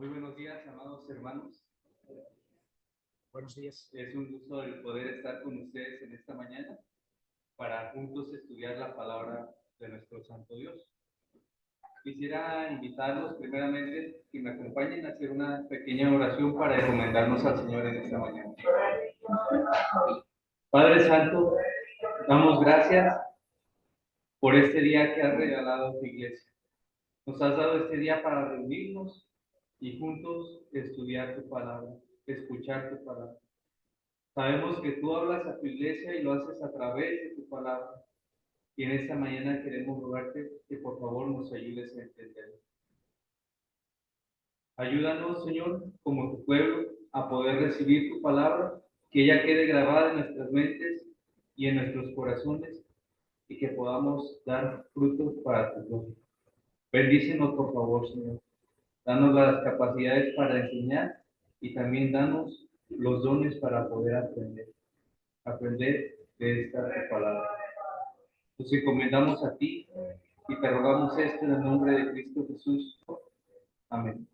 Muy buenos días, amados hermanos. Buenos días. Es un gusto el poder estar con ustedes en esta mañana para juntos estudiar la palabra de nuestro Santo Dios. Quisiera invitarlos primeramente que me acompañen a hacer una pequeña oración para encomendarnos al Señor en esta mañana. Padre Santo, damos gracias por este día que has regalado a tu iglesia. Nos has dado este día para reunirnos y juntos estudiar tu palabra, escuchar tu palabra. Sabemos que tú hablas a tu iglesia y lo haces a través de tu palabra. Y en esta mañana queremos rogarte que por favor nos ayudes a entenderlo. Ayúdanos, Señor, como tu pueblo, a poder recibir tu palabra, que ella quede grabada en nuestras mentes y en nuestros corazones, y que podamos dar frutos para tu gloria. Bendícenos, por favor, Señor. Danos las capacidades para enseñar y también danos los dones para poder aprender de esta tu palabra. Nos encomendamos a ti y te rogamos esto en el nombre de Cristo Jesús. Amén.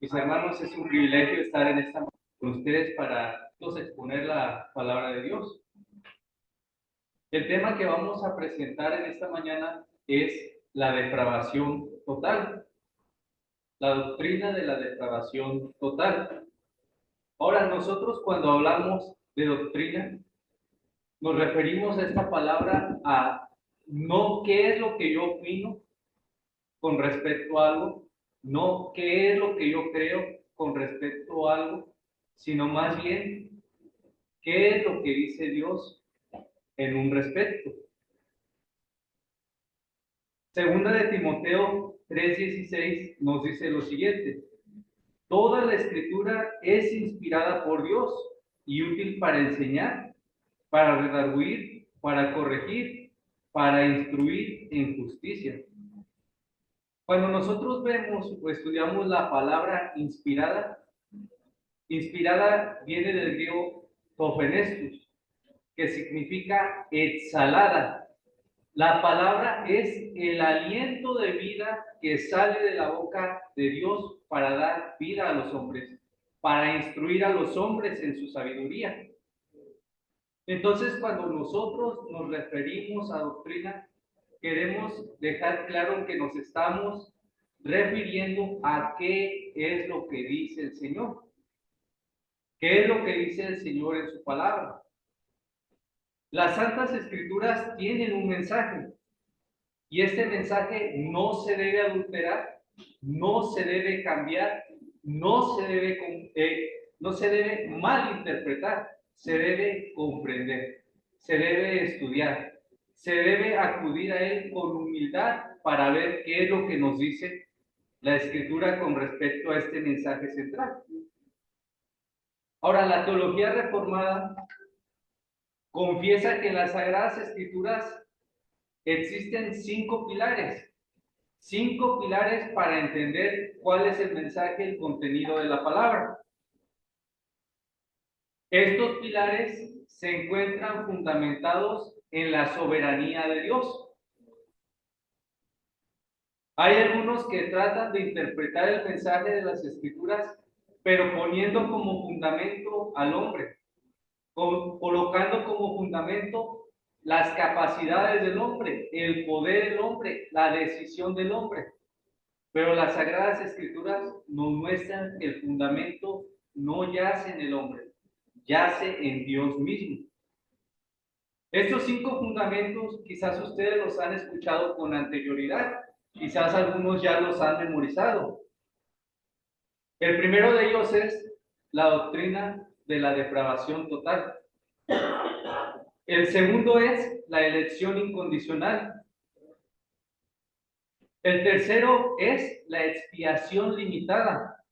Mis hermanos, es un privilegio estar en esta mañana con ustedes para exponer la palabra de Dios. El tema que vamos a presentar en esta mañana es la depravación total. La doctrina de la depravación total. Ahora, nosotros cuando hablamos de doctrina, nos referimos a esta palabra a no qué es lo que yo opino con respecto a algo, no qué es lo que yo creo con respecto a algo, sino más bien qué es lo que dice Dios en un respecto. Segunda de Timoteo 3:16 nos dice lo siguiente: toda la escritura es inspirada por Dios y útil para enseñar, para redarguir, para corregir, para instruir en justicia. Cuando nosotros vemos o estudiamos la palabra inspirada, inspirada viene del griego tophenestus, que significa exhalada. La palabra es el aliento de vida que sale de la boca de Dios para dar vida a los hombres, para instruir a los hombres en su sabiduría. Entonces, cuando nosotros nos referimos a doctrina, queremos dejar claro que nos estamos refiriendo a qué es lo que dice el Señor. ¿Qué es lo que dice el Señor en su palabra? Las Santas Escrituras tienen un mensaje y este mensaje no se debe adulterar, no se debe cambiar, no se debe malinterpretar, se debe comprender, se debe estudiar, se debe acudir a él con humildad para ver qué es lo que nos dice la Escritura con respecto a este mensaje central. Ahora, la teología reformada confiesa que en las Sagradas Escrituras existen cinco pilares para entender cuál es el mensaje, el contenido de la palabra. Estos pilares se encuentran fundamentados en la soberanía de Dios. Hay algunos que tratan de interpretar el mensaje de las Escrituras, pero poniendo como fundamento al hombre, colocando como fundamento las capacidades del hombre, el poder del hombre, la decisión del hombre. Pero las Sagradas Escrituras nos muestran que el fundamento no yace en el hombre, yace en Dios mismo. Estos cinco fundamentos quizás ustedes los han escuchado con anterioridad, quizás algunos ya los han memorizado. El primero de ellos es la doctrina de la depravación total. El segundo es la elección incondicional. El tercero es la expiación limitada.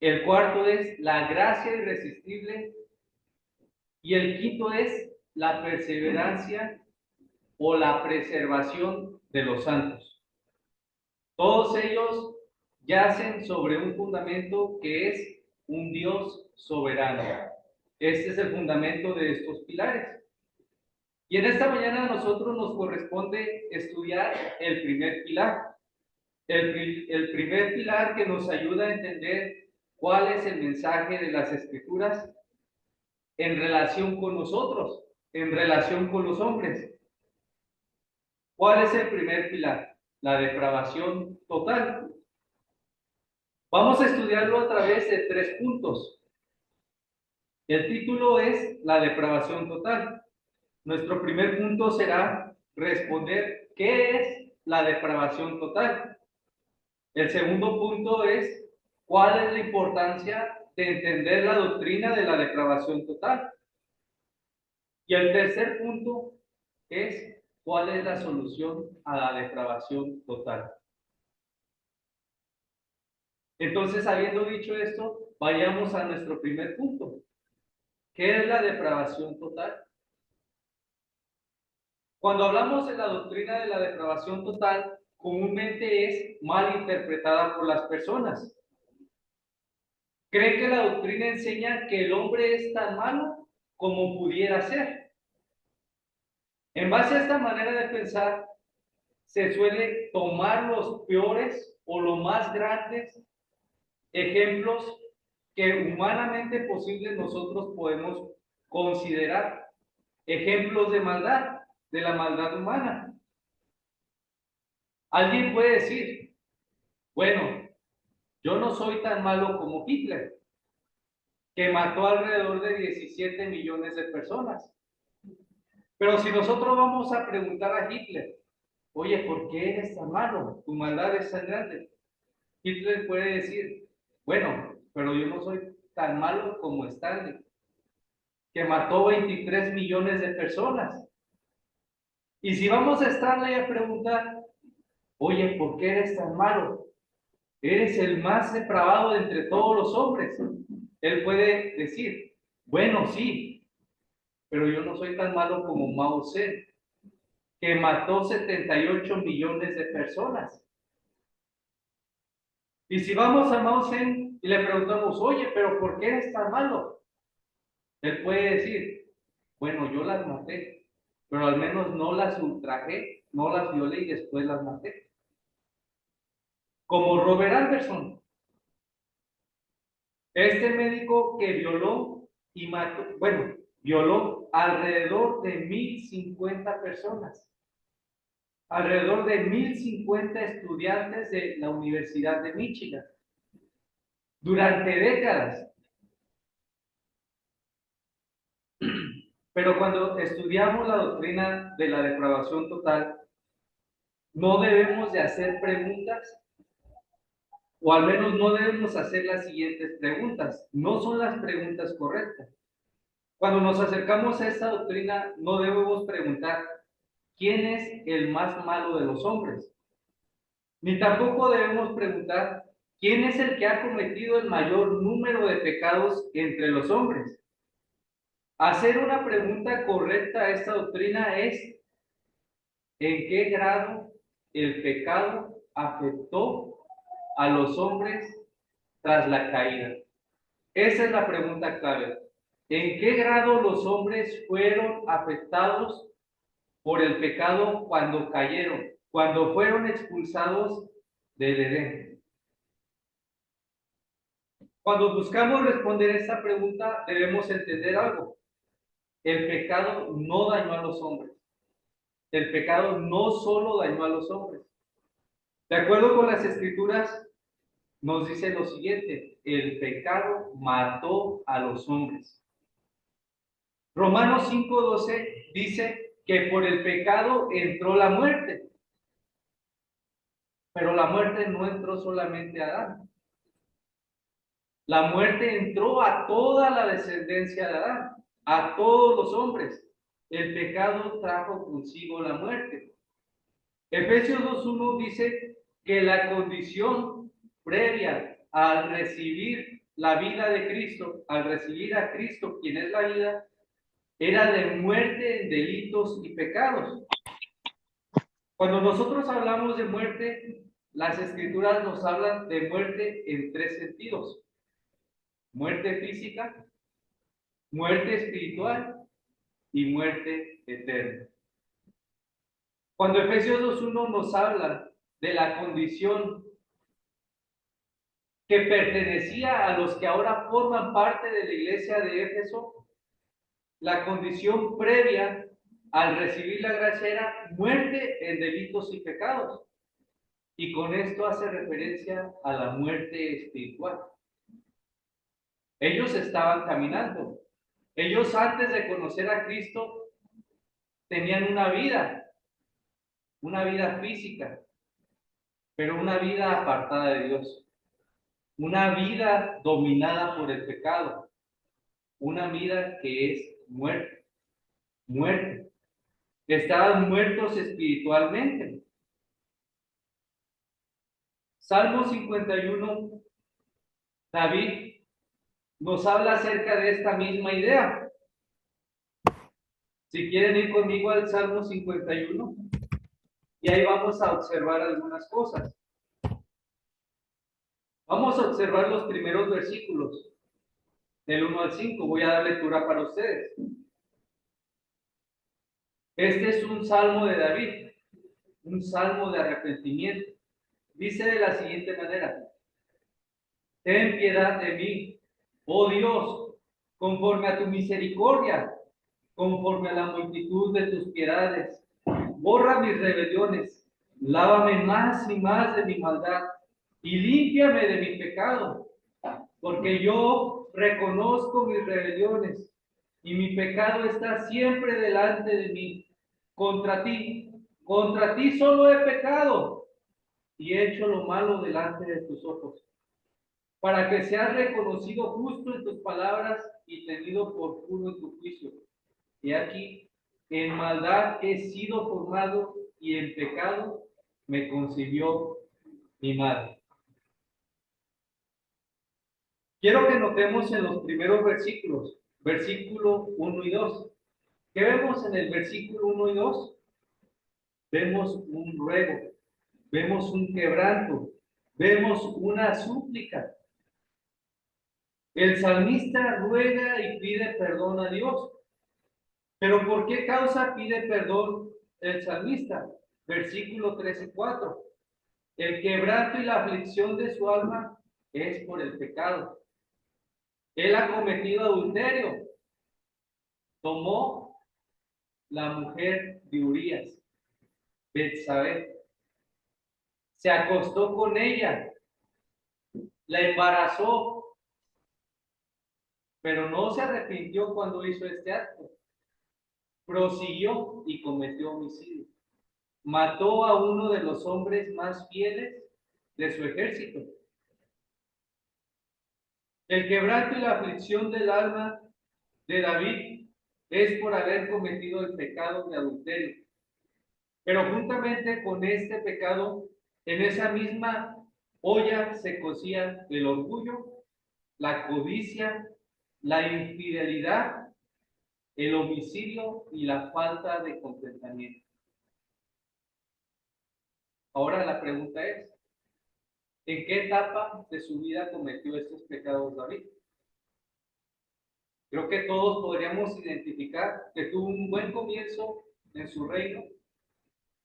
El cuarto es la gracia irresistible. Y el quinto es la perseverancia o la preservación de los santos. Todos ellos yacen sobre un fundamento que es un Dios soberano. Este es el fundamento de estos pilares. Y en esta mañana a nosotros nos corresponde estudiar el primer pilar. El primer pilar que nos ayuda a entender cuál es el mensaje de las Escrituras en relación con nosotros, en relación con los hombres. ¿Cuál es el primer pilar? La depravación total. Vamos a estudiarlo a través de 3 puntos. El título es la depravación total. Nuestro primer punto será responder ¿qué es la depravación total? El segundo punto es ¿cuál es la importancia de entender la doctrina de la depravación total? Y el tercer punto es ¿cuál es la solución a la depravación total? Entonces, habiendo dicho esto, vayamos a nuestro primer punto. ¿Qué es la depravación total? Cuando hablamos de la doctrina de la depravación total, comúnmente es mal interpretada por las personas. Creen que la doctrina enseña que el hombre es tan malo como pudiera ser. En base a esta manera de pensar, se suele tomar los peores o los más grandes ejemplos que humanamente posibles nosotros podemos considerar ejemplos de maldad, de la maldad humana. Alguien puede decir, bueno, yo no soy tan malo como Hitler, que mató alrededor de 17 millones de personas. Pero si nosotros vamos a preguntar a Hitler, oye, ¿por qué eres tan malo? Tu maldad es tan grande. Hitler puede decir, bueno, pero yo no soy tan malo como Stalin, que mató 23 millones de personas. Y si vamos a Stanley a preguntar, oye, ¿por qué eres tan malo? Eres el más depravado de entre todos los hombres. Él puede decir, bueno, sí, pero yo no soy tan malo como Mao Zedong, que mató 78 millones de personas. Y si vamos a Mao Zedong y le preguntamos, oye, pero ¿por qué eres tan malo? Él puede decir, bueno, yo las maté, pero al menos no las ultrajé, no las violé y después las maté. Como Robert Anderson, este médico que violó y mató, bueno, violó alrededor de 1050 personas, alrededor de 1050 estudiantes de la Universidad de Michigan, durante décadas. Pero cuando estudiamos la doctrina de la depravación total, no debemos de hacer preguntas, o al menos no debemos hacer las siguientes preguntas. No son las preguntas correctas. Cuando nos acercamos a esta doctrina, no debemos preguntar quién es el más malo de los hombres, ni tampoco debemos preguntar quién es el que ha cometido el mayor número de pecados entre los hombres. Hacer una pregunta correcta a esta doctrina es ¿en qué grado el pecado afectó a los hombres tras la caída? Esa es la pregunta clave. ¿En qué grado los hombres fueron afectados por el pecado cuando cayeron, cuando fueron expulsados del Edén? Cuando buscamos responder esta pregunta, debemos entender algo. El pecado no dañó a los hombres. El pecado no solo dañó a los hombres. De acuerdo con las Escrituras, nos dice lo siguiente: el pecado mató a los hombres. Romanos 5:12 dice que por el pecado entró la muerte, pero la muerte no entró solamente a Adán. La muerte entró a toda la descendencia de Adán, a todos los hombres. El pecado trajo consigo la muerte. Efesios 2:1 dice que la condición previa al recibir la vida de Cristo, al recibir a Cristo, quien es la vida, era de muerte en delitos y pecados. Cuando nosotros hablamos de muerte, las Escrituras nos hablan de muerte en 3 sentidos: muerte física, muerte espiritual y muerte eterna. Cuando Efesios 2:1 nos habla de la condición que pertenecía a los que ahora forman parte de la iglesia de Éfeso, la condición previa al recibir la gracia era muerte en delitos y pecados. Y con esto hace referencia a la muerte espiritual. Ellos estaban caminando. Ellos antes de conocer a Cristo tenían una vida física, pero una vida apartada de Dios. Una vida dominada por el pecado. Una vida que es muerte. Muerte. Estaban muertos espiritualmente. Salmo 51, David nos habla acerca de esta misma idea. Si quieren ir conmigo al Salmo 51, y ahí vamos a observar algunas cosas. Vamos a observar los primeros versículos, del 1 al 5. Voy a dar lectura para ustedes. Este es un salmo de David, un salmo de arrepentimiento. Dice de la siguiente manera: ten piedad de mí, oh Dios, conforme a tu misericordia, conforme a la multitud de tus piedades. Borra mis rebeliones, lávame más y más de mi maldad, y límpiame de mi pecado, porque yo reconozco mis rebeliones, y mi pecado está siempre delante de mí. Contra ti solo he pecado, y he hecho lo malo delante de tus ojos, para que seas reconocido justo en tus palabras y tenido por puro en tu juicio. Y aquí, en maldad he sido formado, y en pecado me concibió mi madre. Quiero que notemos en los primeros versículos, versículo 1 y 2. ¿Qué vemos en el versículo 1 y 2? Vemos un ruego, vemos un quebranto, vemos una súplica. El salmista ruega y pide perdón a Dios. Pero ¿por qué causa pide perdón el salmista? Versículo 13:4. El quebranto y la aflicción de su alma es por el pecado. Él ha cometido adulterio. Tomó la mujer de Urías, Betsabé. Se acostó con ella, la embarazó, pero no se arrepintió cuando hizo este acto. Prosiguió y cometió homicidio. Mató a uno de los hombres más fieles de su ejército. El quebranto y la aflicción del alma de David es por haber cometido el pecado de adulterio. Pero juntamente con este pecado, en esa misma olla se cocía el orgullo, la codicia, la infidelidad, el homicidio y la falta de contentamiento. Ahora la pregunta es, ¿en qué etapa de su vida cometió estos pecados David? Creo que todos podríamos identificar que tuvo un buen comienzo en su reino,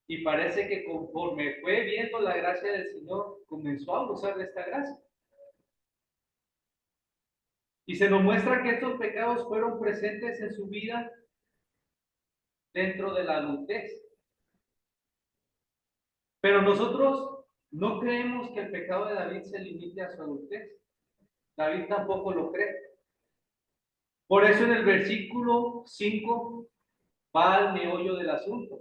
y parece que conforme fue viendo la gracia del Señor, comenzó a usar de esta gracia. Y se nos muestra que estos pecados fueron presentes en su vida dentro de la adultez. Pero nosotros no creemos que el pecado de David se limite a su adultez. David tampoco lo cree. Por eso en el versículo 5 va al meollo del asunto.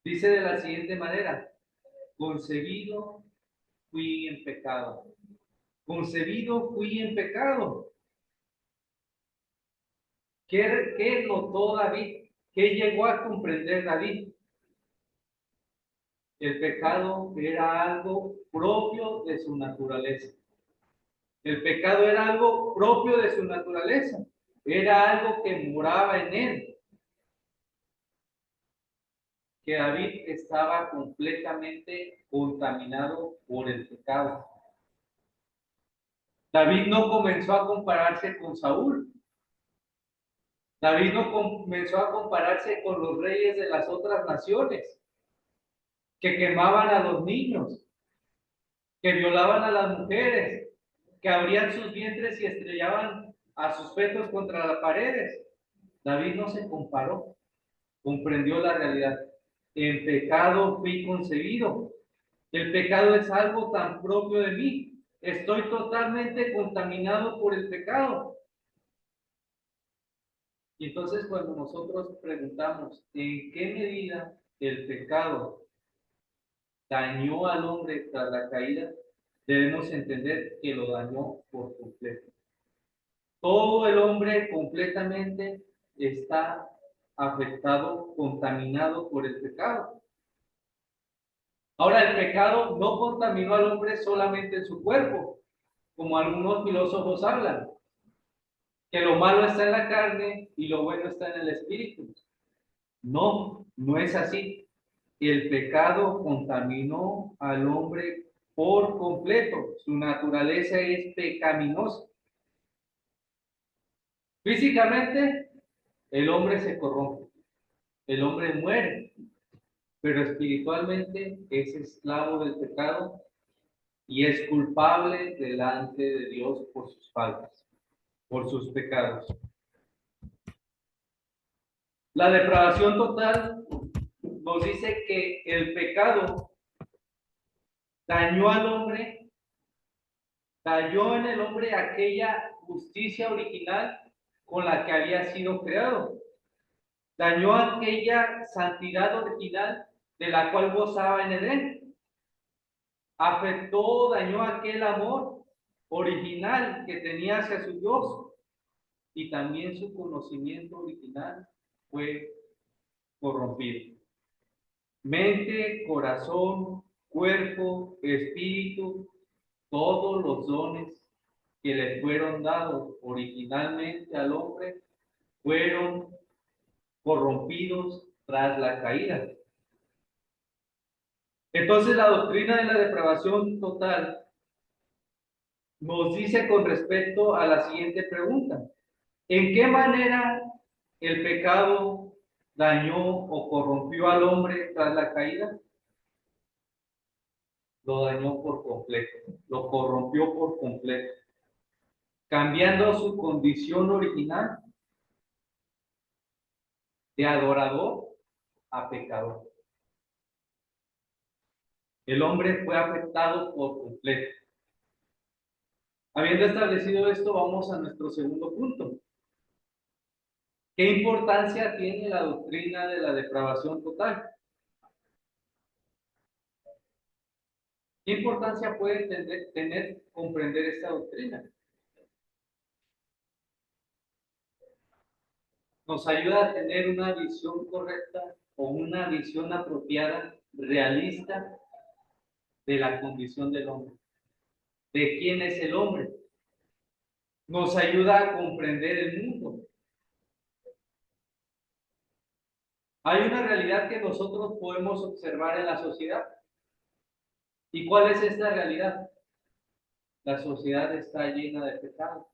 Dice de la siguiente manera: concebido fui en pecado. Concebido fui en pecado. ¿Qué notó David? ¿Qué llegó a comprender David? El pecado era algo propio de su naturaleza. El pecado era algo propio de su naturaleza. Era algo que moraba en él. Que David estaba completamente contaminado por el pecado. David no comenzó a compararse con Saúl. David no comenzó a compararse con los reyes de las otras naciones. que quemaban a los niños, que violaban a las mujeres, que abrían sus vientres y estrellaban a sus fetos contra las paredes. David no se comparó, comprendió la realidad. En pecado fui concebido. El pecado es algo tan propio de mí. Estoy totalmente contaminado por el pecado. Y entonces cuando nosotros preguntamos en qué medida el pecado dañó al hombre tras la caída, debemos entender que lo dañó por completo. Todo el hombre completamente está afectado, contaminado por el pecado. Ahora, el pecado no contaminó al hombre solamente en su cuerpo, como algunos filósofos hablan, que lo malo está en la carne y lo bueno está en el espíritu. No, no es así. El pecado contaminó al hombre por completo. Su naturaleza es pecaminosa. Físicamente, el hombre se corrompe, el hombre muere, pero espiritualmente es esclavo del pecado y es culpable delante de Dios por sus faltas, por sus pecados. La depravación total nos dice que el pecado dañó al hombre, dañó en el hombre aquella justicia original con la que había sido creado, dañó aquella santidad original de la cual gozaba en Edén, afectó, dañó aquel amor original que tenía hacia su Dios y también su conocimiento original fue corrompido. Mente, corazón, cuerpo, espíritu, todos los dones que le fueron dados originalmente al hombre fueron corrompidos tras la caída. Entonces la doctrina de la depravación total nos dice con respecto a la siguiente pregunta: ¿en qué manera el pecado dañó o corrompió al hombre tras la caída? Lo dañó por completo, lo corrompió por completo, cambiando su condición original de adorador a pecador. El hombre fue afectado por completo. Habiendo establecido esto, vamos a nuestro segundo punto. ¿Qué importancia tiene la doctrina de la depravación total? ¿Qué importancia puede tener comprender esta doctrina? Nos ayuda a tener una visión correcta o una visión apropiada, realista de la condición del hombre, de quién es el hombre. Nos ayuda a comprender el mundo. Hay una realidad que nosotros podemos observar en la sociedad. ¿Y cuál es esta realidad? La sociedad está llena de pecado.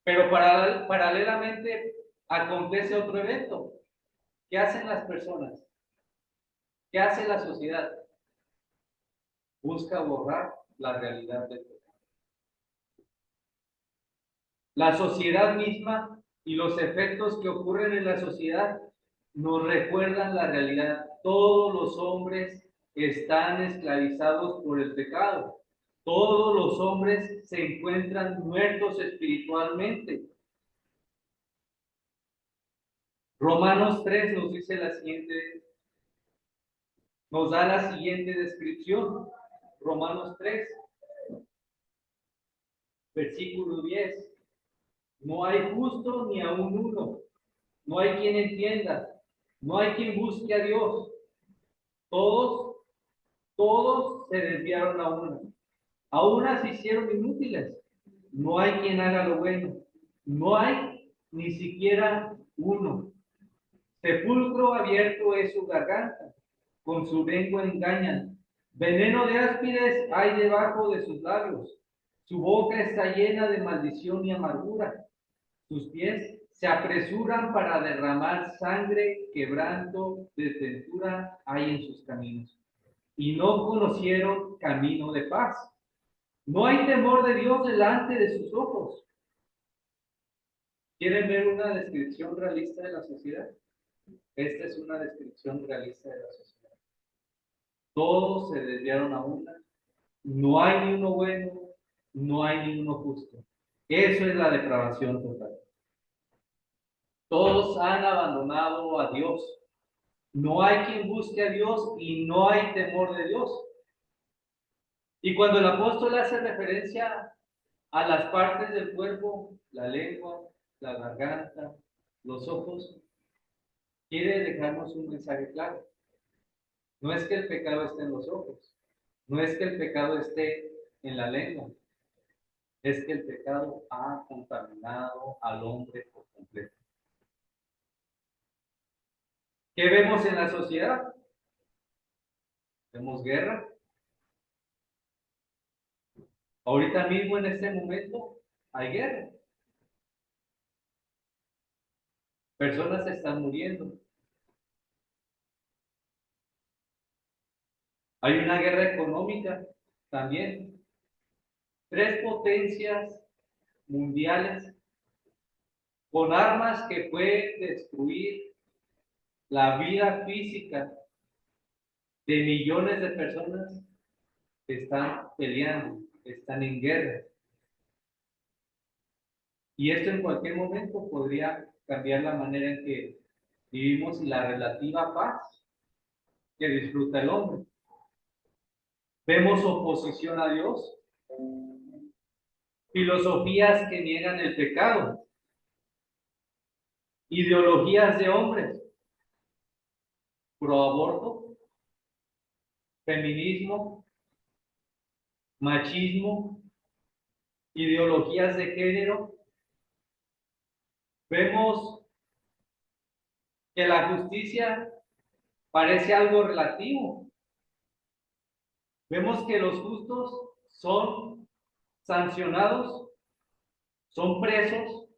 Pero paralelamente acontece otro evento. ¿Qué hacen las personas? ¿Qué hace la sociedad? Busca borrar la realidad del pecado. La sociedad misma y los efectos que ocurren en la sociedad nos recuerdan la realidad. Todos los hombres están esclavizados por el pecado. Todos los hombres se encuentran muertos espiritualmente. Romanos 3 nos dice la siguiente, nos da la siguiente descripción. Romanos 3, versículo 10. No hay justo ni aun uno. No hay quien entienda. No hay quien busque a Dios. Todos se desviaron a una. A unas se hicieron inútiles. No hay quien haga lo bueno. No hay ni siquiera uno. Sepulcro abierto es su garganta. Con su lengua engañan. Veneno de áspides hay debajo de sus labios. Su boca está llena de maldición y amargura. Sus pies se apresuran para derramar sangre, quebranto, desventura hay en sus caminos. Y no conocieron camino de paz. No hay temor de Dios delante de sus ojos. ¿Quieren ver una descripción realista de la sociedad? Esta es una descripción realista de la sociedad. Todos se desviaron a una. No hay ni uno bueno, no hay ni uno justo. Eso es la depravación total. Todos han abandonado a Dios. No hay quien busque a Dios y no hay temor de Dios. Y cuando el apóstol hace referencia a las partes del cuerpo, la lengua, la garganta, los ojos, quiere dejarnos un mensaje claro. No es que el pecado esté en los ojos, no es que el pecado esté en la lengua, es que el pecado ha contaminado al hombre por completo. ¿Qué vemos en la sociedad? Vemos guerra. Ahorita mismo en este momento hay guerra. Personas se están muriendo. Hay una guerra económica también. 3 potencias mundiales con armas que pueden destruir la vida física de millones de personas que están peleando, están en guerra. Y esto en cualquier momento podría cambiar la manera en que vivimos y la relativa paz que disfruta el hombre. Vemos oposición a Dios, filosofías que niegan el pecado, ideologías de hombres, pro aborto, feminismo, machismo, ideologías de género. Vemos que la justicia parece algo relativo. Vemos que los justos son sancionados, son presos,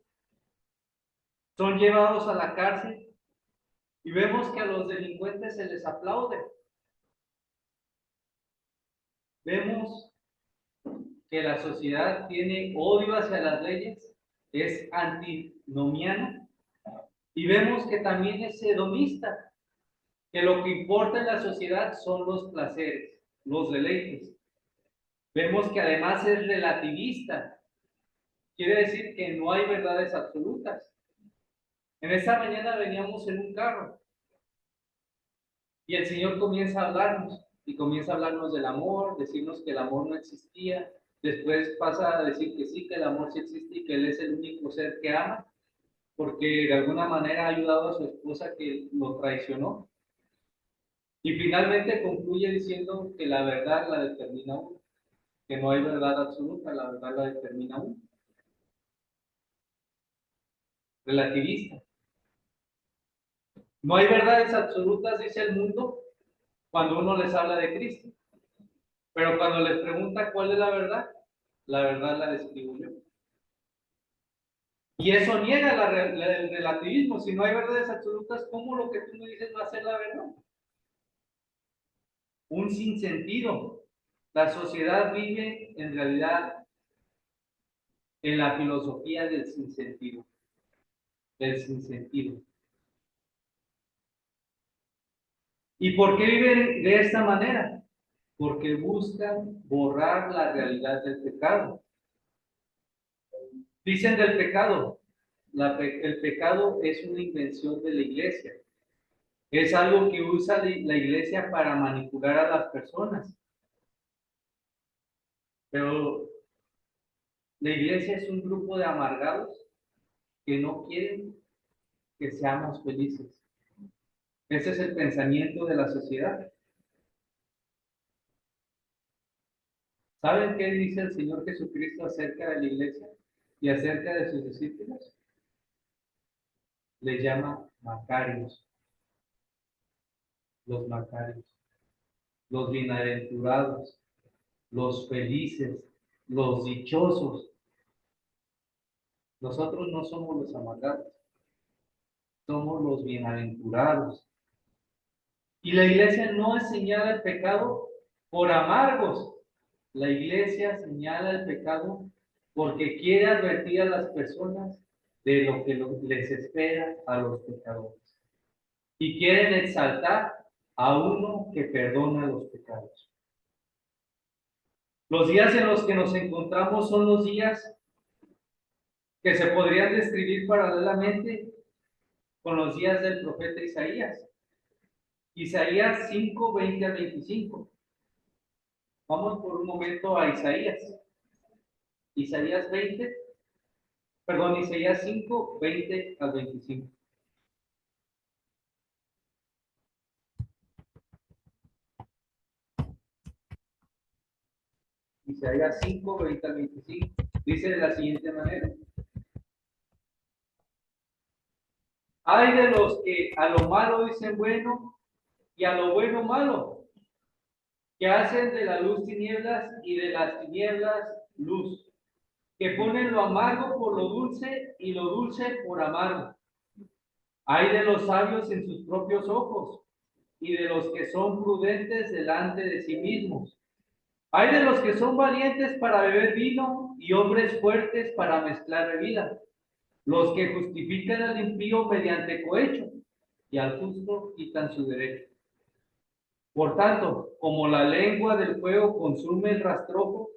son llevados a la cárcel y vemos que a los delincuentes se les aplaude. Vemos que la sociedad tiene odio hacia las leyes, es antinomiana, y vemos que también es hedonista, que lo que importa en la sociedad son los placeres, los deleites. Vemos que además es relativista, quiere decir que no hay verdades absolutas. En esta mañana veníamos en un carro y el Señor comienza a hablarnos y comienza a hablarnos del amor, decirnos que el amor no existía, después pasa a decir que sí, que el amor sí existe y que Él es el único ser que ama, porque de alguna manera ha ayudado a su esposa que lo traicionó. Y finalmente concluye diciendo que la verdad la determina uno, que no hay verdad absoluta, la verdad la determina uno. Relativista. No hay verdades absolutas, dice el mundo, cuando uno les habla de Cristo. Pero cuando les pregunta cuál es la verdad la describo yo. Y eso niega el relativismo. Si no hay verdades absolutas, ¿cómo lo que tú me dices va a ser la verdad? Un sinsentido. La sociedad vive en realidad en la filosofía del sinsentido. Del sinsentido. ¿Y por qué viven de esta manera? Porque buscan borrar la realidad del pecado. Dicen del pecado, el pecado es una invención de la iglesia. Es algo que usa la iglesia para manipular a las personas. Pero la iglesia es un grupo de amargados que no quieren que seamos felices. Ese es el pensamiento de la sociedad. ¿Saben qué dice el Señor Jesucristo acerca de la iglesia y acerca de sus discípulos? Les llama macarios, los bienaventurados, los felices, los dichosos. Nosotros no somos los amargados. somos los bienaventurados. Y la iglesia no señala el pecado por amargos. La iglesia señala el pecado porque quiere advertir a las personas de lo que les espera a los pecadores. Y quieren exaltar a uno que perdona los pecados. Los días en los que nos encontramos son los días que se podrían describir paralelamente con los días del profeta Isaías. Isaías 5, 20 al 25. Vamos por un momento a Isaías. Isaías 5, 20 al 25. Isaías 5, 20 al 25. Dice de la siguiente manera. Hay de los que a lo malo dicen bueno y a lo bueno malo, que hacen de la luz tinieblas y de las tinieblas luz, que ponen lo amargo por lo dulce y lo dulce por amargo. Hay de los sabios en sus propios ojos y de los que son prudentes delante de sí mismos. Hay de los que son valientes para beber vino y hombres fuertes para mezclar bebida, los que justifican al impío mediante cohecho y al justo quitan su derecho. Por tanto, como la lengua del fuego consume el rastrojo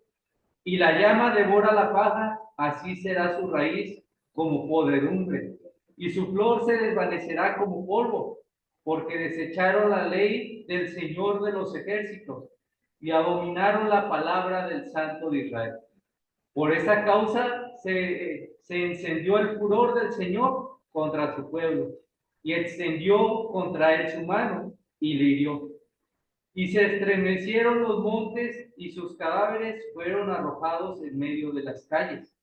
y la llama devora la paja, así será su raíz como podredumbre, y su flor se desvanecerá como polvo, porque desecharon la ley del Señor de los ejércitos y abominaron la palabra del Santo de Israel. Por esa causa se encendió el furor del Señor contra su pueblo, y extendió contra él su mano, y le hirió. Y se estremecieron los montes, y sus cadáveres fueron arrojados en medio de las calles.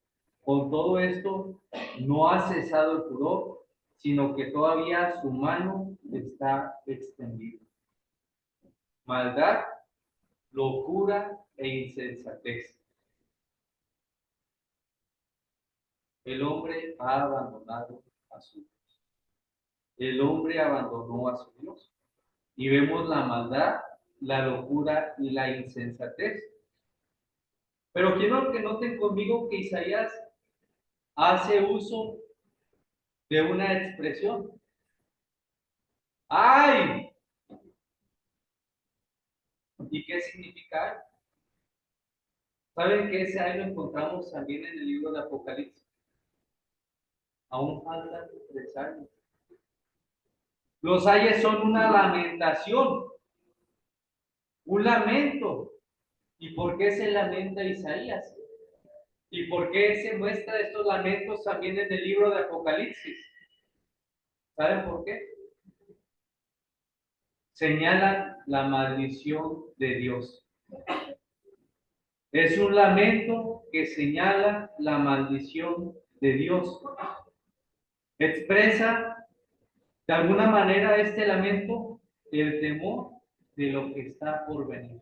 Con todo esto, no ha cesado el furor, sino que todavía su mano está extendida. Maldad, locura e insensatez. El hombre ha abandonado a su Dios. El hombre abandonó a su Dios. Y vemos la maldad, la locura y la insensatez. Pero quiero que noten conmigo que Isaías hace uso de una expresión. ¡Ay! ¿Y qué significa ay? ¿Saben que ese ay lo encontramos también en el libro de Apocalipsis? Aún faltan 3 años. Los ayes son una lamentación, un lamento. ¿Y por qué se lamenta Isaías? ¿Y por qué se muestra estos lamentos también en el libro de Apocalipsis? ¿Saben por qué? Señalan la maldición de Dios. Es un lamento que señala la maldición de Dios. Expresa de alguna manera este lamento el temor de lo que está por venir.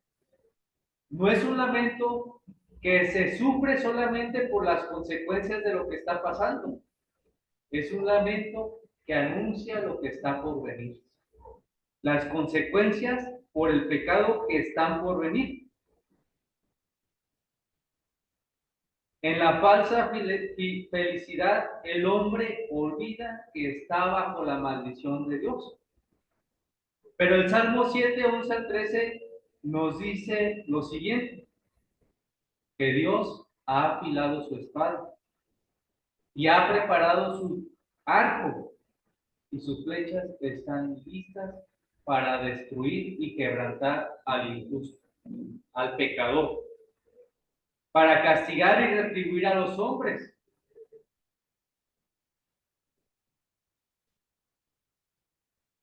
No es un lamento que se sufre solamente por las consecuencias de lo que está pasando. Es un lamento que anuncia lo que está por venir. Las consecuencias por el pecado que están por venir. En la falsa felicidad, el hombre olvida que está bajo la maldición de Dios. Pero el Salmo 7, 11 al 13 nos dice lo siguiente, que Dios ha afilado su espada y ha preparado su arco y sus flechas están listas para destruir y quebrantar al injusto, al pecador, para castigar y retribuir a los hombres.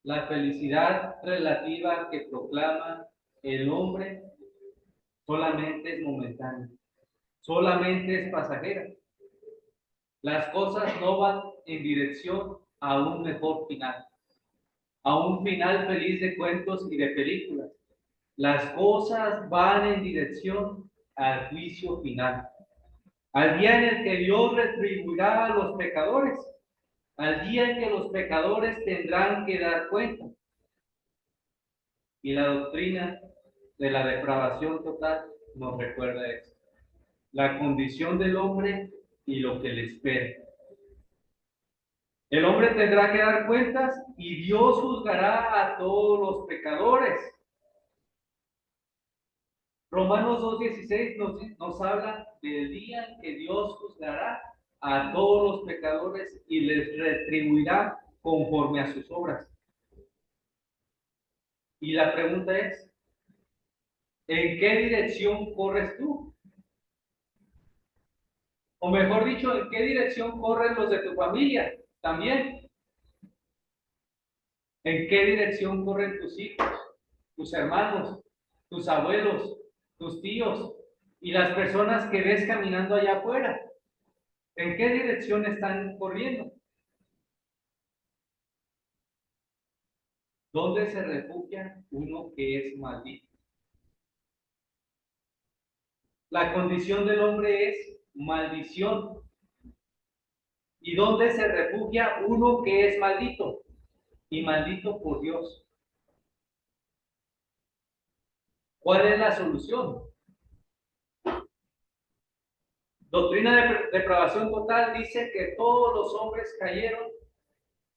La felicidad relativa que proclama el hombre solamente es momentánea, solamente es pasajera. Las cosas no van en dirección a un mejor final, a un final feliz de cuentos y de películas. Las cosas van en dirección al juicio final, al día en el que Dios retribuirá a los pecadores. al día en que los pecadores tendrán que dar cuenta. Y la doctrina de la depravación total nos recuerda esto. La condición del hombre y lo que le espera. El hombre tendrá que dar cuentas y Dios juzgará a todos los pecadores. Romanos 2:16 nos habla del día en que Dios juzgará a todos los pecadores y les retribuirá conforme a sus obras. Y la pregunta es, ¿en qué dirección corres tú? O mejor dicho, ¿en qué dirección corren los de tu familia? También. ¿En qué dirección corren tus hijos, tus hermanos, tus abuelos, tus tíos y las personas que ves caminando allá afuera? ¿En qué dirección están corriendo? ¿Dónde se refugia uno que es maldito? La condición del hombre es maldición. ¿Y dónde se refugia uno que es maldito? Y maldito por Dios. ¿Cuál es la solución? Doctrina de depravación total dice que todos los hombres cayeron,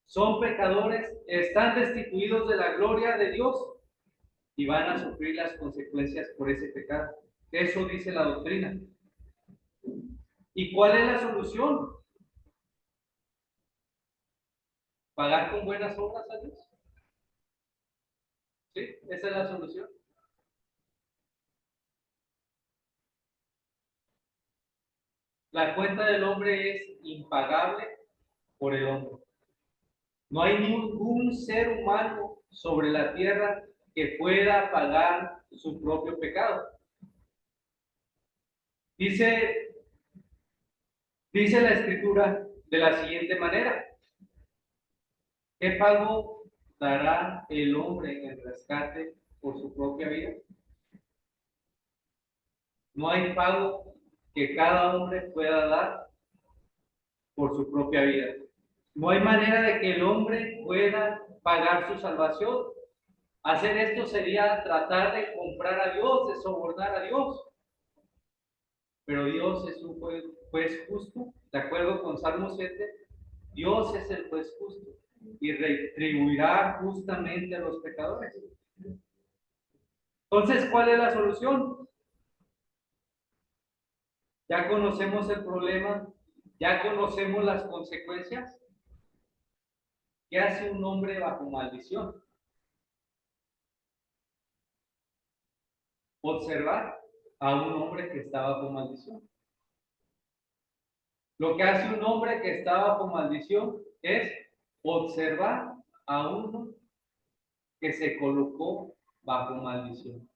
son pecadores, están destituidos de la gloria de Dios y van a sufrir las consecuencias por ese pecado. Eso dice la doctrina. ¿Y cuál es la solución? ¿Pagar con buenas obras a Dios? ¿Sí? Esa es la solución. La cuenta del hombre es impagable por el hombre. No hay ningún ser humano sobre la tierra que pueda pagar su propio pecado. Dice la escritura de la siguiente manera: ¿qué pago dará el hombre en rescate por su propia vida? No hay pago que cada hombre pueda dar por su propia vida. No hay manera de que el hombre pueda pagar su salvación. Hacer esto sería tratar de comprar a Dios, de sobornar a Dios. Pero Dios es un juez justo, de acuerdo con Salmo 7, Dios es el juez justo y retribuirá justamente a los pecadores. Entonces, ¿cuál es la solución? Ya conocemos el problema, ya conocemos las consecuencias. ¿Qué hace un hombre bajo maldición? Observar a un hombre que está bajo maldición. Lo que hace un hombre que está bajo maldición es observar a uno que se colocó bajo maldición.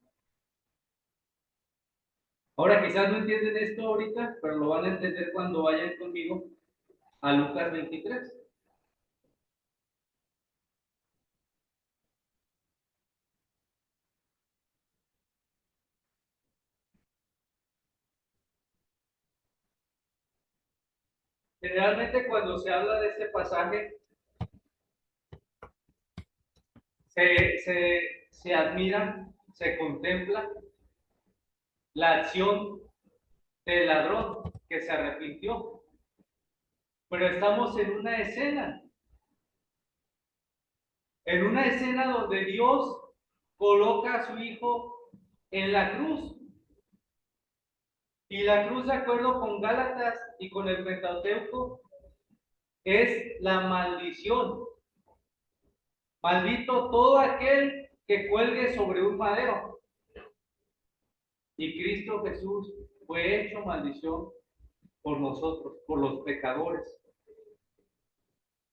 Ahora quizás no entienden esto ahorita, pero lo van a entender cuando vayan conmigo a Lucas 23. Generalmente cuando se habla de este pasaje, se admira, se contempla la acción del ladrón que se arrepintió. Pero estamos en una escena donde Dios coloca a su hijo en la cruz. Y la cruz, de acuerdo con Gálatas y con el Pentateuco, es la maldición. Maldito todo aquel que cuelgue sobre un madero. Y Cristo Jesús fue hecho maldición por nosotros, por los pecadores.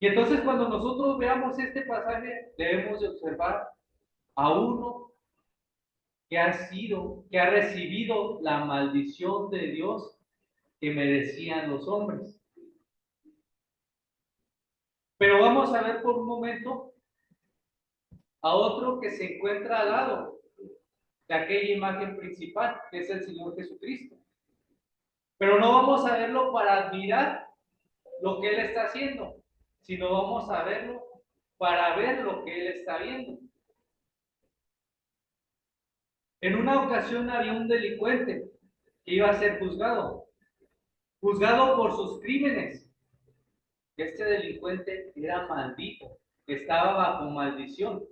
Y entonces cuando nosotros veamos este pasaje, debemos de observar a uno que ha recibido la maldición de Dios que merecían los hombres. Pero vamos a ver por un momento a otro que se encuentra al lado de aquella imagen principal, que es el Señor Jesucristo. Pero no vamos a verlo para admirar lo que Él está haciendo, sino vamos a verlo para ver lo que él está viendo. En una ocasión había un delincuente que iba a ser juzgado por sus crímenes. Este delincuente era maldito, estaba bajo maldición.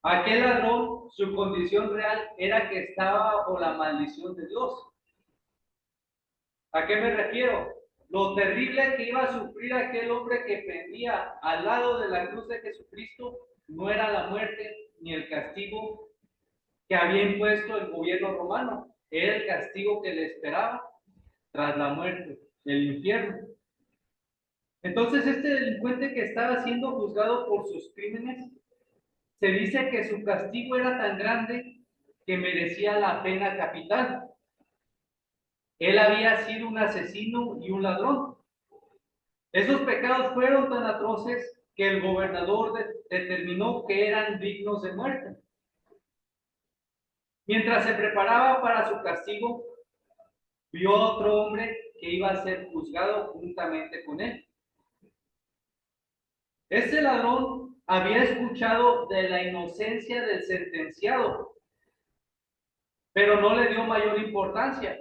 Aquel ladrón, su condición real era que estaba bajo la maldición de Dios. ¿A qué me refiero? Lo terrible que iba a sufrir aquel hombre que pendía al lado de la cruz de Jesucristo no era la muerte ni el castigo que había impuesto el gobierno romano, era el castigo que le esperaba tras la muerte, el infierno. Entonces, este delincuente que estaba siendo juzgado por sus crímenes, se dice que su castigo era tan grande que merecía la pena capital. Él había sido un asesino y un ladrón. Esos pecados fueron tan atroces que el gobernador determinó que eran dignos de muerte. Mientras se preparaba para su castigo, vio a otro hombre que iba a ser juzgado juntamente con él. Este ladrón había escuchado de la inocencia del sentenciado, pero no le dio mayor importancia.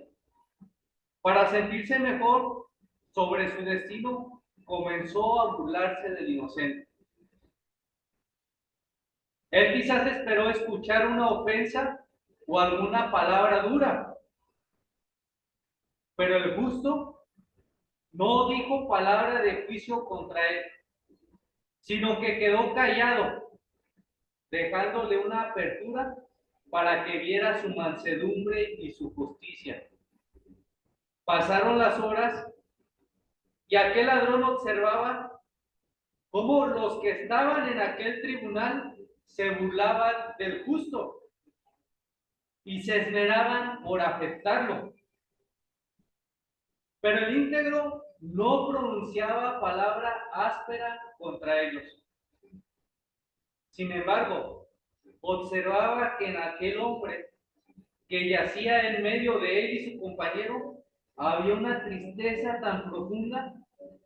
Para sentirse mejor sobre su destino, comenzó a burlarse del inocente. Él quizás esperó escuchar una ofensa o alguna palabra dura, pero el justo no dijo palabra de juicio contra él, sino que quedó callado, dejándole una apertura para que viera su mansedumbre y su justicia. Pasaron las horas y aquel ladrón observaba cómo los que estaban en aquel tribunal se burlaban del justo y se esmeraban por afectarlo. Pero el íntegro no pronunciaba palabra áspera contra ellos. Sin embargo, observaba que en aquel hombre que yacía en medio de él y su compañero, había una tristeza tan profunda,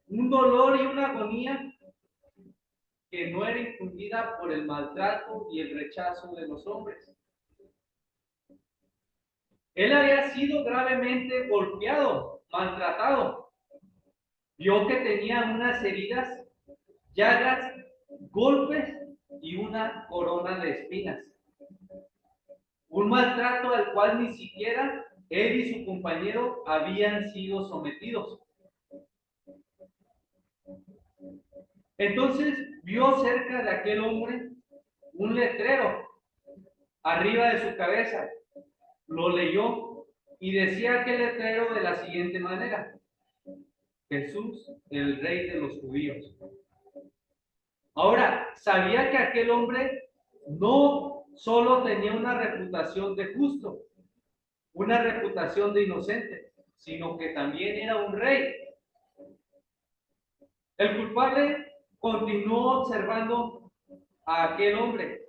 un dolor y una agonía que no era infundida por el maltrato y el rechazo de los hombres. Él había sido gravemente golpeado, maltratado. Vio que tenía unas heridas, llagas, golpes y una corona de espinas. Un maltrato al cual ni siquiera él y su compañero habían sido sometidos. Entonces vio cerca de aquel hombre un letrero arriba de su cabeza. Lo leyó y decía aquel letrero de la siguiente manera: Jesús, el Rey de los judíos. Ahora, sabía que aquel hombre no solo tenía una reputación de justo, una reputación de inocente, sino que también era un rey. El culpable continuó observando a aquel hombre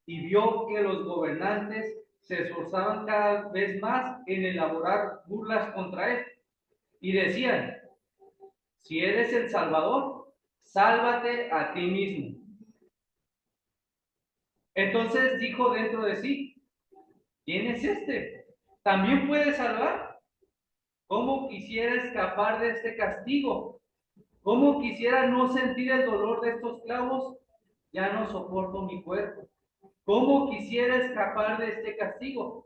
y vio que los gobernantes se esforzaban cada vez más en elaborar burlas contra él y decían: si eres el Salvador, sálvate a ti mismo. Entonces dijo dentro de sí: ¿quién es este? ¿También puede salvar? ¿Cómo quisiera escapar de este castigo? ¿Cómo quisiera no sentir el dolor de estos clavos? Ya no soporto mi cuerpo. ¿Cómo quisiera escapar de este castigo?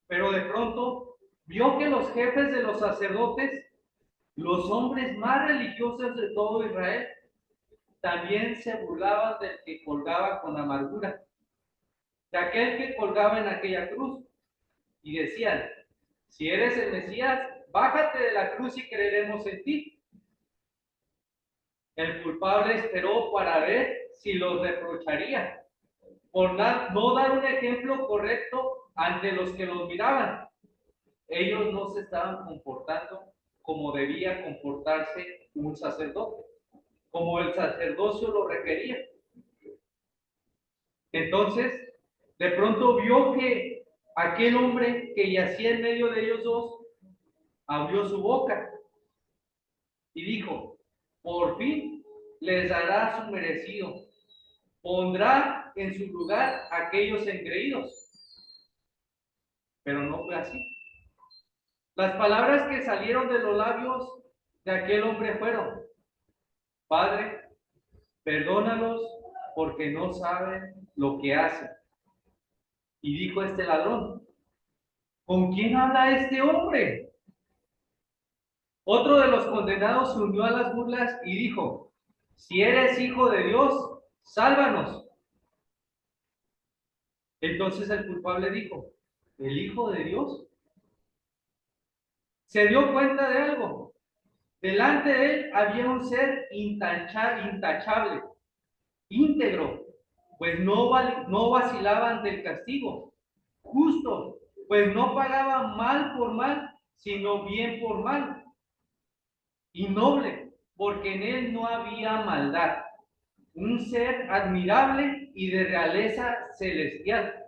Pero de pronto vio que los jefes de los sacerdotes, los hombres más religiosos de todo Israel, también se burlaban del que colgaba con amargura, de aquel que colgaba en aquella cruz, y decían: si eres el Mesías, bájate de la cruz y creeremos en ti. El culpable esperó para ver si los reprocharía por no dar un ejemplo correcto ante los que los miraban. Ellos no se estaban comportando como debía comportarse un sacerdote, como el sacerdocio lo requería. Entonces, de pronto vio que aquel hombre que yacía en medio de ellos dos abrió su boca y dijo: por fin les dará su merecido, pondrá en su lugar a aquellos engreídos. Pero no fue así. Las palabras que salieron de los labios de aquel hombre fueron: Padre, perdónalos porque no saben lo que hacen. Y dijo este ladrón: ¿con quién habla este hombre? Otro de los condenados se unió a las burlas y dijo: si eres hijo de Dios, sálvanos. Entonces el culpable dijo: ¿el hijo de Dios? Se dio cuenta de algo. Delante de él había un ser intachable, íntegro, pues no vacilaba ante el castigo, justo, pues no pagaba mal por mal, sino bien por mal, y noble, porque en él no había maldad, un ser admirable y de realeza celestial.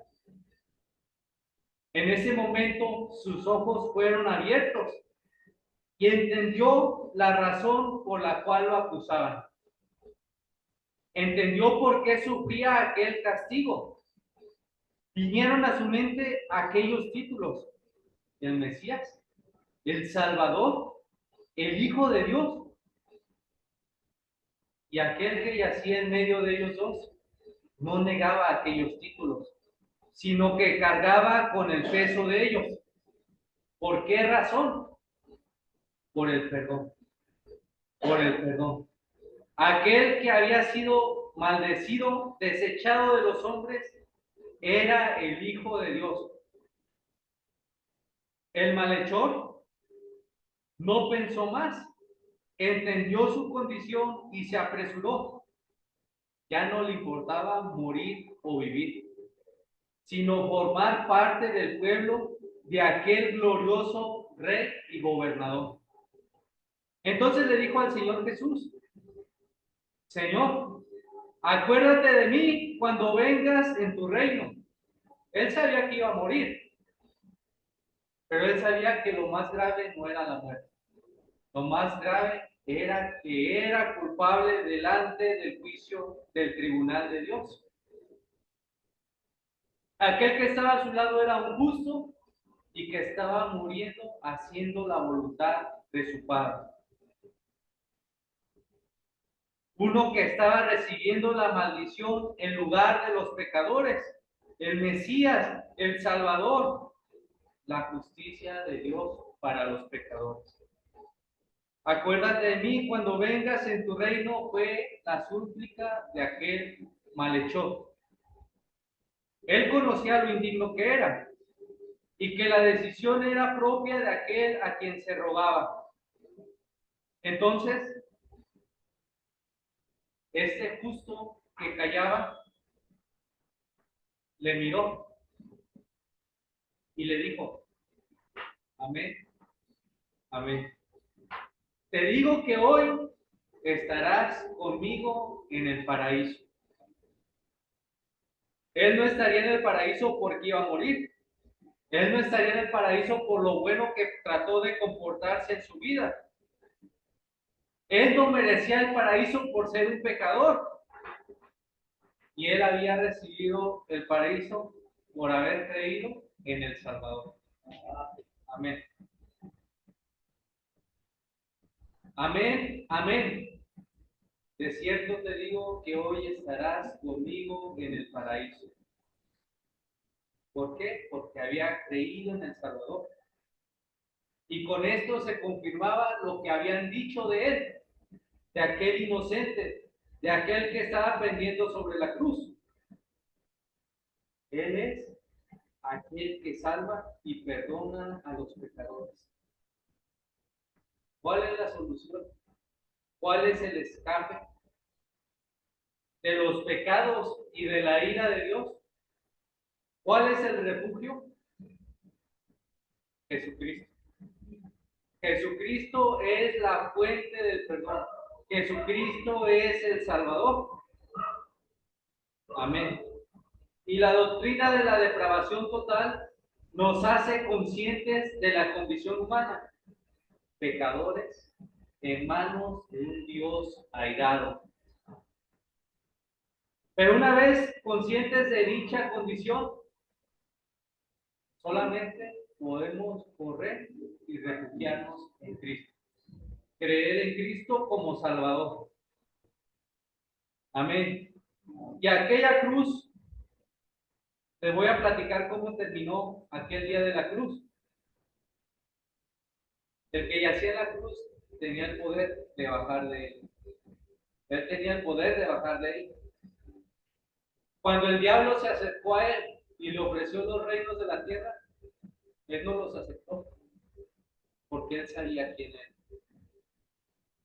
En ese momento sus ojos fueron abiertos y entendió la razón por la cual lo acusaban. Entendió por qué sufría aquel castigo. Vinieron a su mente aquellos títulos: el Mesías, el Salvador, el Hijo de Dios. Y aquel que yacía en medio de ellos dos no negaba aquellos títulos, sino que cargaba con el peso de ellos. ¿Por qué razón? Por el perdón. Por el perdón. Aquel que había sido maldecido, desechado de los hombres, era el Hijo de Dios. El malhechor no pensó más, entendió su condición y se apresuró. Ya no le importaba morir o vivir, sino formar parte del pueblo de aquel glorioso rey y gobernador. Entonces le dijo al Señor Jesús: Señor, acuérdate de mí cuando vengas en tu reino. Él sabía que iba a morir, pero él sabía que lo más grave no era la muerte. Lo más grave era que era culpable delante del juicio del tribunal de Dios. Aquel que estaba a su lado era un justo y que estaba muriendo haciendo la voluntad de su Padre. Uno que estaba recibiendo la maldición en lugar de los pecadores, el Mesías, el Salvador, la justicia de Dios para los pecadores. Acuérdate de mí cuando vengas en tu reino, fue la súplica de aquel malhechor. Él conocía lo indigno que era y que la decisión era propia de aquel a quien se rogaba. Entonces, este justo que callaba le miró y le dijo: amén, amén. Te digo que hoy estarás conmigo en el paraíso. Él no estaría en el paraíso porque iba a morir. Él no estaría en el paraíso por lo bueno que trató de comportarse en su vida. Él no merecía el paraíso por ser un pecador. Y él había recibido el paraíso por haber creído en el Salvador. Amén. Amén, amén. De cierto te digo que hoy estarás conmigo en el paraíso. ¿Por qué? Porque había creído en el Salvador. Y con esto se confirmaba lo que habían dicho de él, de aquel inocente, de aquel que estaba pendiendo sobre la cruz. Él es aquel que salva y perdona a los pecadores. ¿Cuál es la solución? ¿Cuál es el escape de los pecados y de la ira de Dios? ¿Cuál es el refugio? Jesucristo. Jesucristo es la fuente del perdón. Jesucristo es el Salvador. Amén. Y la doctrina de la depravación total nos hace conscientes de la condición humana, pecadores en manos de un Dios airado. Pero una vez conscientes de dicha condición, solamente podemos correr y refugiarnos en Cristo. Creer en Cristo como Salvador. Amén. Y aquella cruz, les voy a platicar cómo terminó aquel día de la cruz. El que yacía en la cruz tenía el poder de bajar de él. Él tenía el poder de bajar de él. Cuando el diablo se acercó a él y le ofreció los reinos de la tierra, él no los aceptó, porque él sabía quién era.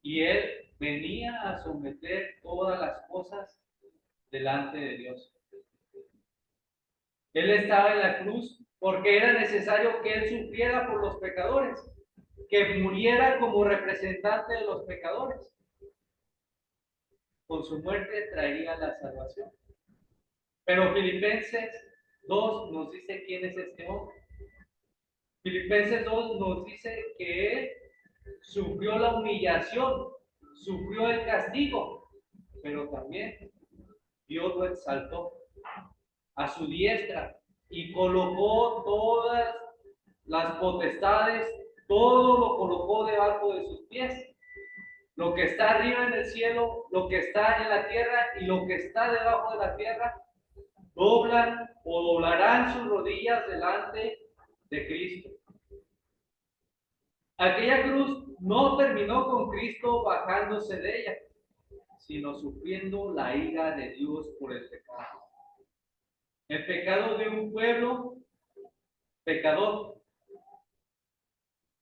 Y él venía a someter todas las cosas delante de Dios. Él estaba en la cruz porque era necesario que él sufriera por los pecadores, que muriera como representante de los pecadores. Con su muerte traería la salvación. Pero Filipenses 2 nos dice quién es este hombre. Filipenses 2 nos dice que él sufrió la humillación, sufrió el castigo, pero también Dios lo exaltó a su diestra y colocó todas las potestades, todo lo colocó debajo de sus pies. Lo que está arriba en el cielo, lo que está en la tierra y lo que está debajo de la tierra, doblan o doblarán sus rodillas delante de Cristo. Aquella cruz no terminó con Cristo bajándose de ella, sino sufriendo la ira de Dios por el pecado. El pecado de un pueblo pecador.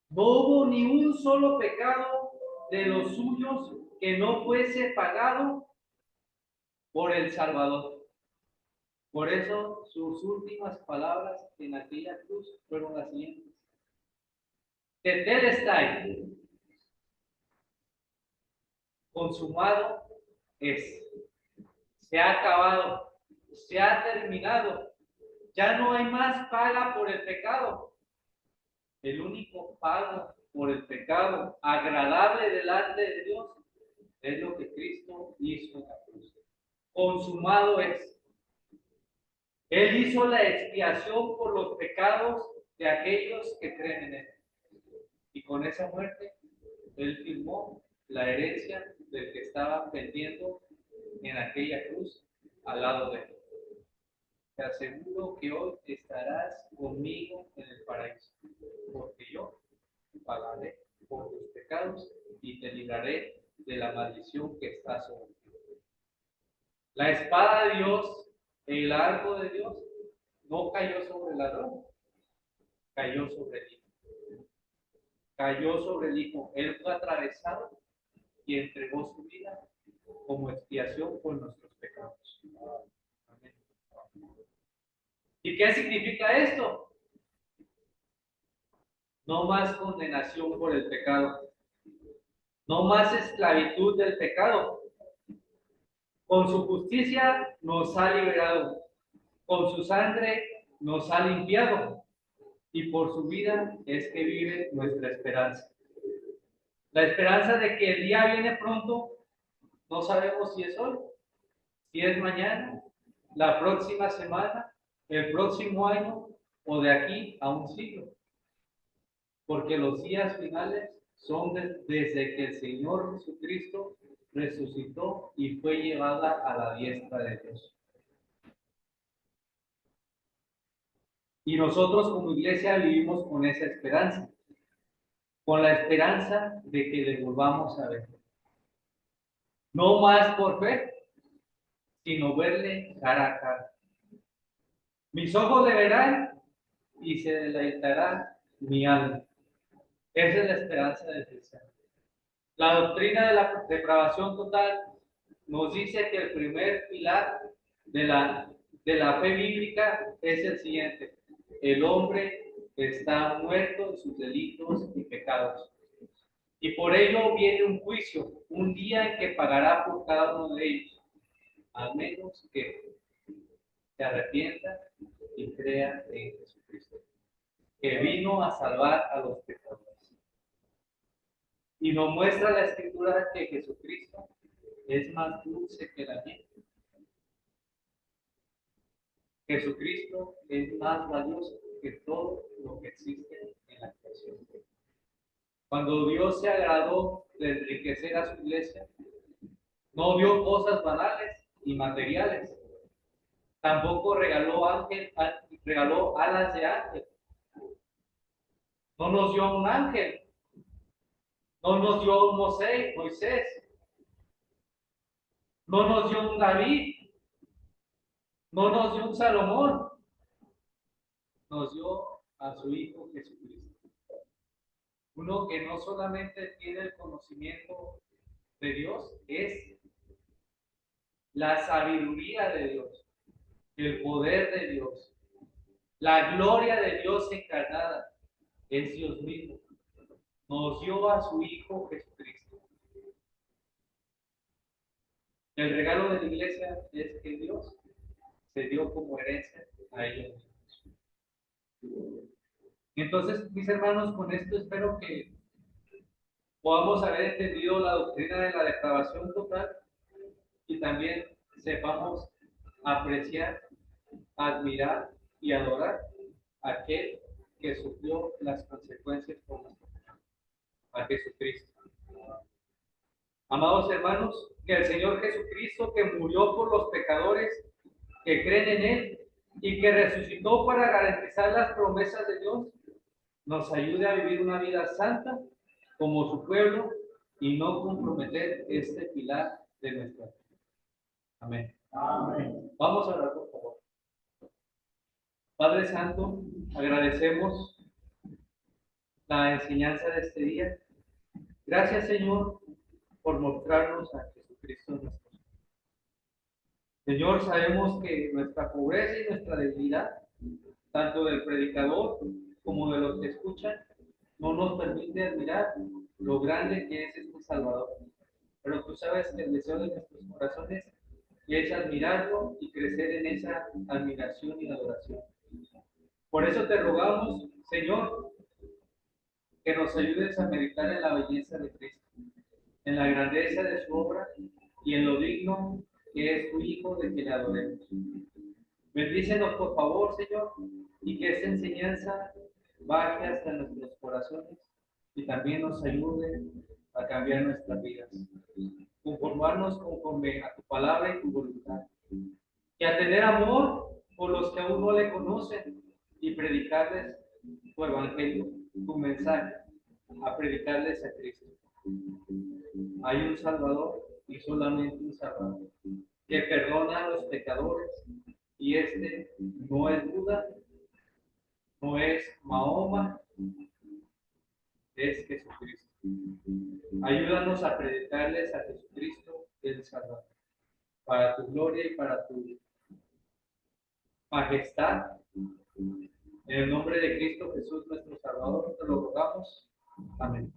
No hubo ni un solo pecado de los suyos que no fuese pagado por el Salvador. Por eso sus últimas palabras en aquella cruz fueron las siguientes. Tetelestai, consumado es. Se ha acabado, se ha terminado. Ya no hay más paga por el pecado. El único pago por el pecado agradable delante de Dios es lo que Cristo hizo en la cruz. Consumado es. Él hizo la expiación por los pecados de aquellos que creen en él. Y con esa muerte, él firmó la herencia del que estaba pendiendo en aquella cruz al lado de él. Te aseguro que hoy estarás conmigo en el paraíso, porque yo pagaré por tus pecados y te libraré de la maldición que está sobre ti. La espada de Dios, el arco de Dios, no cayó sobre el ladrón, cayó sobre el hijo. Cayó sobre el hijo. Él fue atravesado y entregó su vida como expiación por nuestros pecados. Amén. ¿Y qué significa esto? No más condenación por el pecado. No más esclavitud del pecado. Con su justicia nos ha liberado. Con su sangre nos ha limpiado. Y por su vida es que vive nuestra esperanza. La esperanza de que el día viene pronto, no sabemos si es hoy, si es mañana, la próxima semana, el próximo año o de aquí a un siglo. Porque los días finales son desde que el Señor Jesucristo resucitó y fue llevada a la diestra de Dios. Y nosotros como iglesia vivimos con esa esperanza, con la esperanza de que le volvamos a ver. No más por fe, sino verle cara a cara. Mis ojos le verán y se deleitará mi alma. Esa es la esperanza del cristiano. La doctrina de la depravación total nos dice que el primer pilar de la fe bíblica es el siguiente: el hombre está muerto en sus delitos y pecados. Y por ello viene un juicio, un día en que pagará por cada uno de ellos, al menos que se arrepienta y crea en Jesucristo, que vino a salvar a los pecadores. Y nos muestra la Escritura que Jesucristo es más dulce que la miel. Jesucristo es más valioso que todo lo que existe en la creación. Cuando Dios se agradó de enriquecer a su iglesia, no dio cosas banales y materiales. Tampoco regaló alas de ángel. No nos dio un ángel. No nos dio un Moisés. No nos dio un David. No nos dio un Salomón. Nos dio a su Hijo Jesucristo. Uno que no solamente tiene el conocimiento de Dios, es la sabiduría de Dios, el poder de Dios, la gloria de Dios encarnada, es Dios mismo. Nos dio a su Hijo Jesucristo. El regalo de la iglesia es que Dios se dio como herencia a ellos mismos. Entonces, mis hermanos, con esto espero que podamos haber entendido la doctrina de la depravación total y también sepamos apreciar, admirar y adorar a aquel que sufrió las consecuencias por nosotros, a Jesucristo. Amados hermanos, que el Señor Jesucristo, que murió por los pecadores que creen en Él y que resucitó para garantizar las promesas de Dios, nos ayude a vivir una vida santa como su pueblo y no comprometer este pilar de nuestra vida. Amén. Amén. Vamos a orar, por favor. Padre Santo, agradecemos la enseñanza de este día. Gracias, Señor, por mostrarnos a Jesucristo nuestro Señor. Señor, sabemos que nuestra pobreza y nuestra debilidad, tanto del predicador como de los que escuchan, no nos permite admirar lo grande que es este Salvador. Pero tú sabes que el deseo de nuestros corazones es admirarlo y crecer en esa admiración y adoración. Por eso te rogamos, Señor, que nos ayudes a meditar en la belleza de Cristo, en la grandeza de su obra y en lo digno que es tu Hijo de que le adoremos. Bendícenos, por favor, Señor, y que esta enseñanza baje hasta nuestros corazones y también nos ayude a cambiar nuestras vidas, conformarnos conforme a tu palabra y tu voluntad, y a tener amor por los que aún no le conocen y predicarles tu evangelio, tu mensaje, a predicarles a Cristo. Hay un Salvador y solamente un Salvador que perdona a los pecadores, y este no es Buda, no es Mahoma, es Jesucristo. Ayúdanos a predicarles a Jesucristo el Salvador, para tu gloria y para tu majestad. En el nombre de Cristo Jesús, nuestro Salvador, te lo rogamos. Amén.